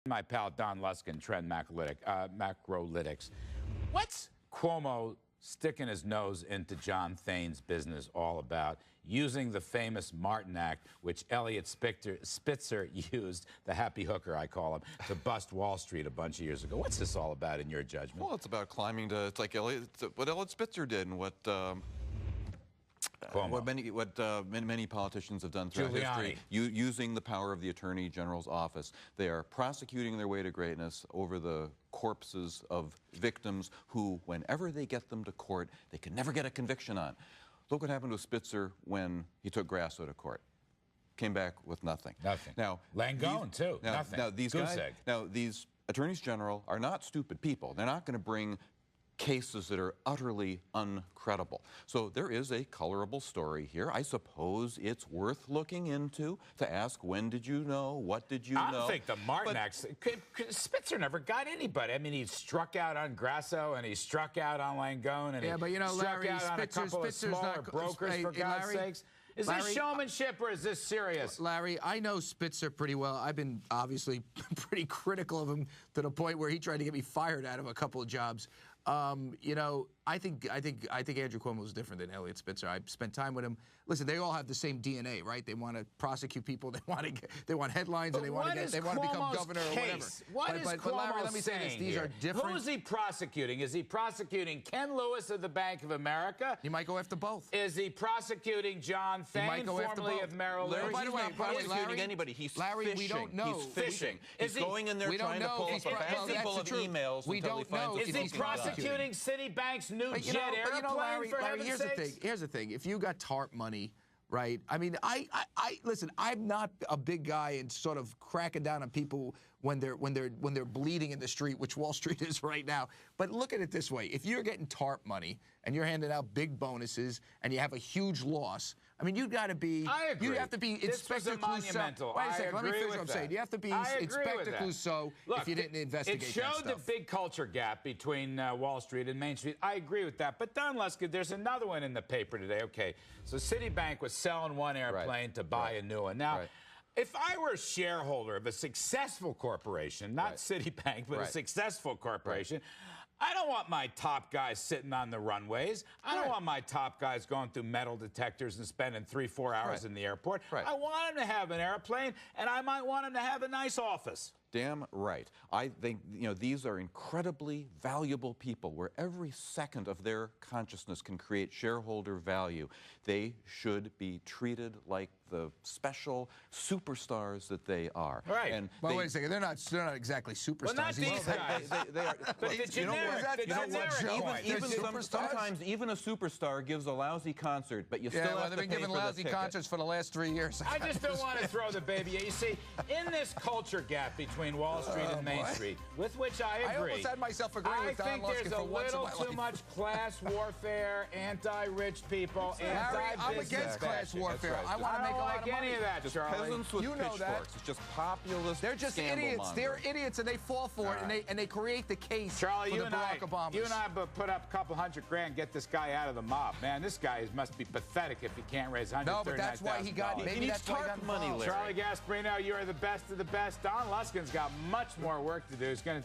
My pal Don Luskin, Trend Macrolytics. What's Cuomo sticking his nose into John Thane's business all about, using the famous Martin Act, which Elliot Spitzer used, the happy hooker I call him, to bust Wall Street a bunch of years ago? What's this all about in your judgment? Well, it's about climbing to, it's like what Elliot Spitzer did and what many politicians have done throughout history, using the power of the Attorney General's office. They are prosecuting their way to greatness over the corpses of victims who, whenever they get them to court, they can never get a conviction on. Look what happened to Spitzer when he took Grasso to court. Came back with nothing. Nothing. Now, Langone, too. Nothing. Now, these attorneys general are not stupid people. They're not going to bring cases that are utterly uncredible. So there is a colorable story here. I suppose it's worth looking into, to ask, when did you know? What did you know? I don't think the Martin Act, Spitzer never got anybody. I mean, he struck out on Grasso, and he struck out on Langone, and but you know, struck Larry, out on a couple of smaller brokers, for God's sakes. Is this showmanship, or is this serious? Larry, I know Spitzer pretty well. I've been obviously pretty critical of him to the point where he tried to get me fired out of a couple of jobs. You know, I think Andrew Cuomo is different than Elliot Spitzer. I spent time with him. Listen, they all have the same DNA, right? They want to prosecute people. They want headlines, but and they want to become governor or whatever. What is Cuomo Larry, let me say this: these are different. Who is he prosecuting? Is he prosecuting Ken Lewis of the Bank of America? He might go after both. Is he prosecuting John Thane, formerly of Merrill Lynch? By the way, he's not prosecuting anybody. He's fishing. We don't know. He's fishing. He's going in there trying to pull up a bag full of emails until he finds Is he prosecuting Citibank's new jet airplane, for heaven's sakes? Here's the thing. If you got TARP money, right? I mean, listen, I'm not a big guy in sort of cracking down on people when they're bleeding in the street, which Wall Street is right now. But look at it this way. If you're getting TARP money and you're handing out big bonuses and you have a huge loss, I mean, you've got to be. I agree. You have to be Inspector Clouseau. Wait a second. Let me finish what I'm saying. You have to be Inspector Clouseau if you didn't investigate that stuff. It showed the big culture gap between Wall Street and Main Street. I agree with that. But Don Luskin, there's another one in the paper today. Okay, so Citibank was selling one airplane to buy a new one. Now, if I were a shareholder of a successful corporation, not Citibank, but a successful corporation, I don't want my top guys sitting on the runways. I don't want my top guys going through metal detectors and spending 3-4 hours in the airport. I want them to have an airplane, and I might want them to have a nice office. Damn right. I think, you know, these are incredibly valuable people where every second of their consciousness can create shareholder value. They should be treated like the special superstars that they are. And well, wait a second. They're not exactly superstars. Well, not these guys. They are. But the generic, sometimes even a superstar gives a lousy concert, but you still have to they've been giving lousy concerts for the last 3 years. I just don't want to throw the baby. You see, in this culture gap between Wall Street and Main Street, with which I agree. I almost had myself agree with Don Luskin for once in my life. I think there's a little too much class warfare, anti-rich people, anti-business. I'm against class warfare. I want to make a lot of money. Any of that, just Charlie. Peasants with pitchforks. It's just populist. They're just idiots. They're idiots, and they fall for it, and they create the case for the Barack Obamas. You and I put up a couple $100 grand, get this guy out of the mob. Man, this guy must be pathetic if he can't raise $139,000. No, but that's why he got. Maybe that's why he got money. Charlie Gasparino, you're the best of the best. Don Luskin's got much more work to do. He's going to